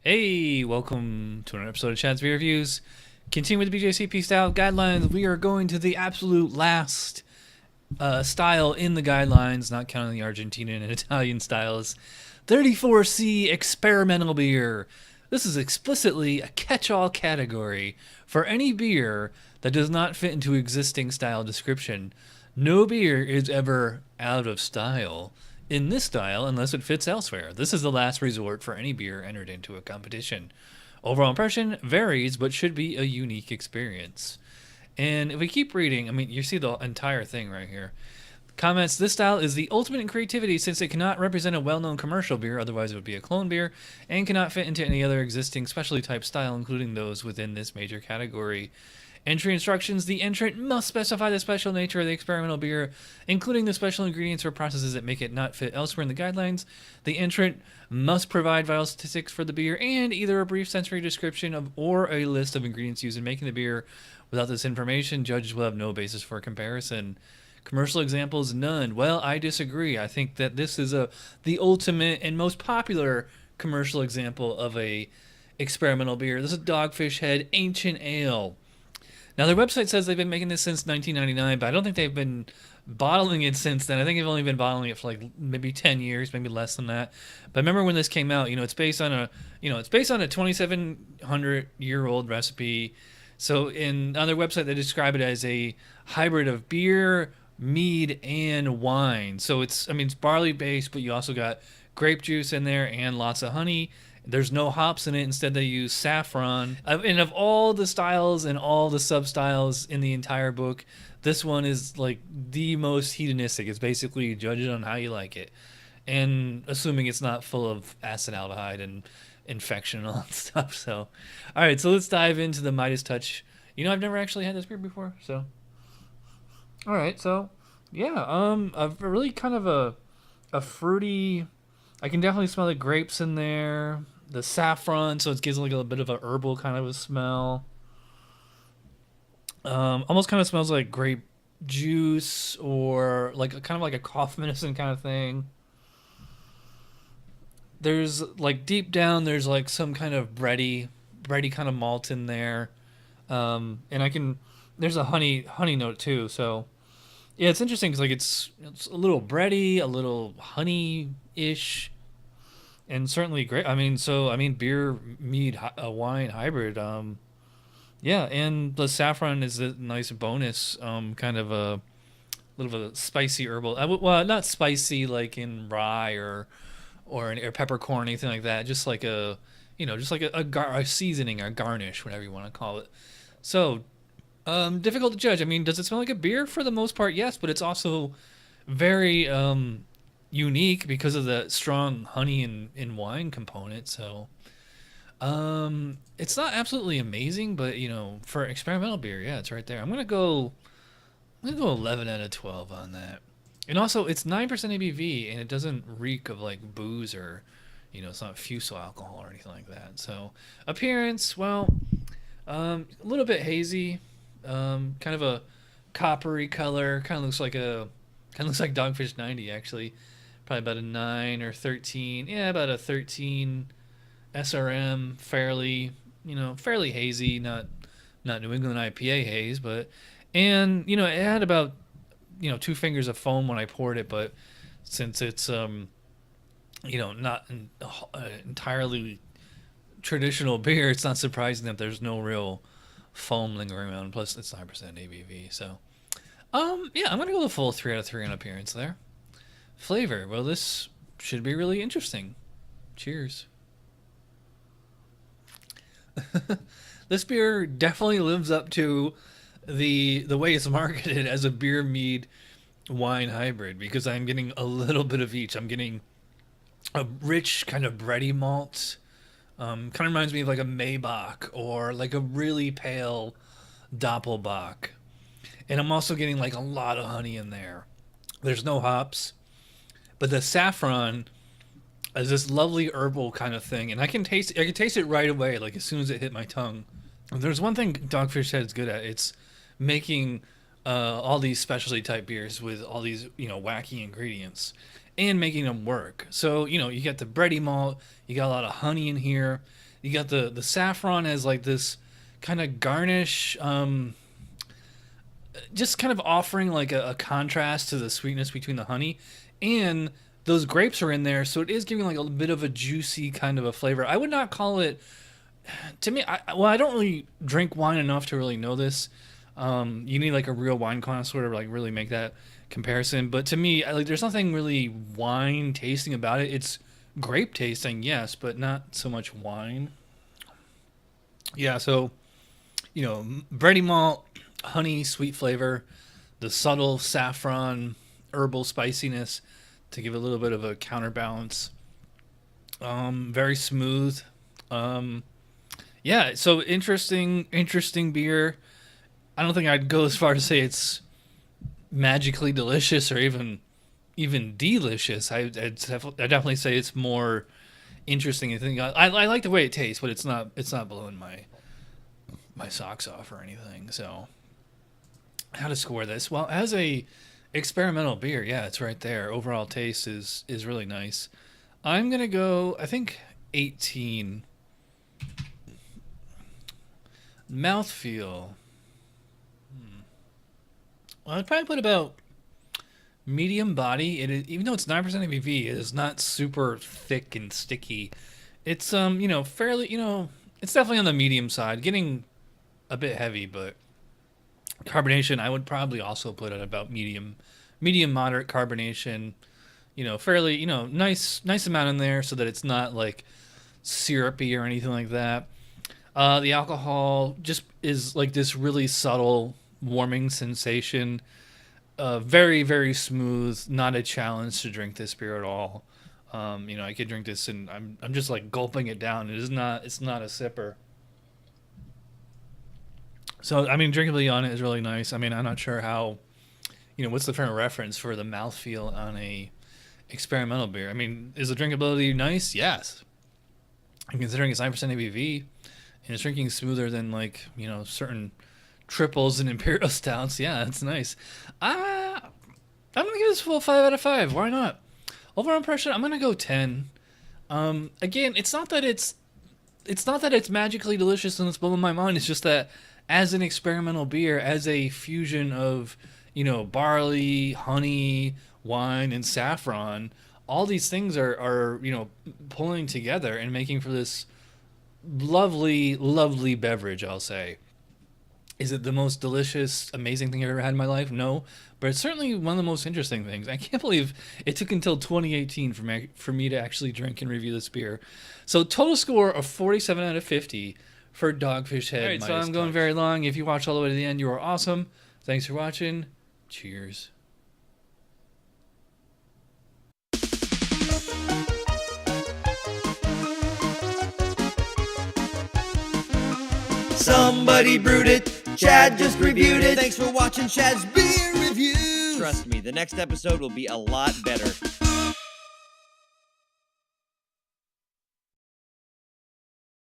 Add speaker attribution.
Speaker 1: Hey, welcome to another episode of Chad's Beer Reviews. Continue with the BJCP style guidelines. We are going to the absolute last style in the guidelines, not counting the Argentine and Italian styles. 34C experimental beer. This is explicitly a catch-all category for any beer that does not fit into existing style description. No beer is ever out of style in this style unless it fits elsewhere. This is the last resort for any beer entered into a competition. Overall impression varies, but should be a unique experience. And if we keep reading, I mean, you see the entire thing right here. Comments, this style is the ultimate in creativity since it cannot represent a well-known commercial beer, otherwise it would be a clone beer, and cannot fit into any other existing specialty type style, including those within this major category. Entry instructions, the entrant must specify the special nature of the experimental beer, including the special ingredients or processes that make it not fit elsewhere in the guidelines. The entrant must provide vital statistics for the beer and either a brief sensory description of or a list of ingredients used in making the beer. Without this information, judges will have no basis for comparison. Commercial examples, none. Well, I disagree. I think that this is the ultimate and most popular commercial example of a experimental beer. This is Dogfish Head Ancient Ale. Now, their website says they've been making this since 1999, but I don't think they've been bottling it since then. I think they've only been bottling it for like maybe 10 years, maybe less than that. But remember when this came out, it's based on a 2,700-year-old recipe. So on their website, they describe it as a hybrid of beer, mead, and wine. So it's barley based, but you also got grape juice in there and lots of honey. There's no hops in it. Instead, they use saffron. And of all the styles and all the sub-styles in the entire book, this one is like the most hedonistic. It's basically judge it on how you like it. And assuming it's not full of acetaldehyde and infection and all that stuff. So, all right, so let's dive into the Midas Touch. I've never actually had this beer before, so. All right, so, yeah, a really kind of a fruity, I can definitely smell the grapes in there. The saffron, so it gives like a bit of a herbal kind of a smell. Almost kind of smells like grape juice or like kind of like a cough medicine kind of thing. There's like deep down, there's like some kind of bready kind of malt in there, and there's a honey note too. So yeah, it's interesting because like it's a little bready, a little honey-ish. And certainly great. Beer, mead, wine hybrid. Yeah, and the saffron is a nice bonus. Kind of a little bit of spicy herbal. Well, not spicy like in rye or peppercorn, anything like that. Just like a seasoning, a garnish, whatever you want to call it. So, difficult to judge. Does it smell like a beer? For the most part, yes, but it's also very unique because of the strong honey and wine component. So it's not absolutely amazing, but for experimental beer, yeah, it's right there. I'm gonna go 11 out of 12 on that. And also it's 9% ABV and it doesn't reek of like booze or it's not fusel alcohol or anything like that. So appearance, well, a little bit hazy, kind of a coppery color, kind of looks like Dogfish 90 actually. Probably about a 9 or 13. Yeah, about a 13 SRM. Fairly hazy. Not New England IPA haze, but it had about 2 fingers of foam when I poured it, but since it's not an entirely traditional beer, it's not surprising that there's no real foam lingering around. Plus, it's 9% ABV. So, yeah, I'm gonna go the full 3 out of 3 on appearance there. Flavor, well, this should be really interesting. Cheers. This beer definitely lives up to the way it's marketed as a beer mead wine hybrid because I'm getting a little bit of each. I'm getting a rich kind of bready malt. Kind of reminds me of like a Maybach or like a really pale Doppelbock. And I'm also getting like a lot of honey in there. There's no hops. But the saffron is this lovely herbal kind of thing, and I can taste it right away, like as soon as it hit my tongue. There's one thing Dogfish Head is good at. It's making all these specialty type beers with all these wacky ingredients, and making them work. So, you know, you got the bready malt, you got a lot of honey in here, you got the saffron as like this kind of garnish, just kind of offering like a contrast to the sweetness between the honey, and those grapes are in there, so it is giving like a bit of a juicy kind of a flavor. I would not call it, to me, I don't really drink wine enough to really know this. You need like a real wine connoisseur to like really make that comparison. But to me, like, there's nothing really wine tasting about it. It's grape tasting, yes, but not so much wine. Yeah, so, you know, bready malt, honey, sweet flavor, the subtle saffron, herbal spiciness to give a little bit of a counterbalance. Very smooth. Yeah, so interesting beer. I don't think I'd go as far to say it's magically delicious or even delicious. I'd definitely say it's more interesting. I like the way it tastes, but it's not blowing my socks off or anything. So, how to score this? Well, as a experimental beer, yeah, it's right there. Overall taste is really nice. I'm gonna go, I think, 18. Mouthfeel. Well, I'd probably put about medium body. It is, even though it's 9% ABV, it is not super thick and sticky. It's you know, fairly, you know, it's definitely on the medium side, getting a bit heavy, but carbonation I would probably also put at about medium moderate carbonation. You know, fairly, you know, nice amount in there so that it's not like syrupy or anything like that. The alcohol just is like this really subtle warming sensation. Very, very smooth. Not a challenge to drink this beer at all. You know, I could drink this and I'm just like gulping it down. It's not a sipper. So, I mean, drinkability on it is really nice. I mean, I'm not sure how, you know, what's the frame of reference for the mouthfeel on a experimental beer? I mean, is the drinkability nice? Yes. And considering it's 9% ABV and it's drinking smoother than, like, you know, certain triples and imperial stouts, yeah, it's nice. I'm going to give this a full 5 out of 5. Why not? Overall impression, I'm going to go 10. Again, it's not that it's magically delicious and it's blowing my mind. It's just that as an experimental beer, as a fusion of, you know, barley, honey, wine, and saffron, all these things are you know, pulling together and making for this lovely, lovely beverage, I'll say. Is it the most delicious, amazing thing I've ever had in my life? No, but it's certainly one of the most interesting things. I can't believe it took until 2018 for me to actually drink and review this beer. So total score of 47 out of 50 for Dogfish Head. All right, so I'm going very long. If you watch all the way to the end, you are awesome. Thanks for watching. Cheers.
Speaker 2: Somebody brewed it. Chad just reviewed it. Thanks for watching Chad's Beer Reviews. Trust me, the next episode will be a lot better.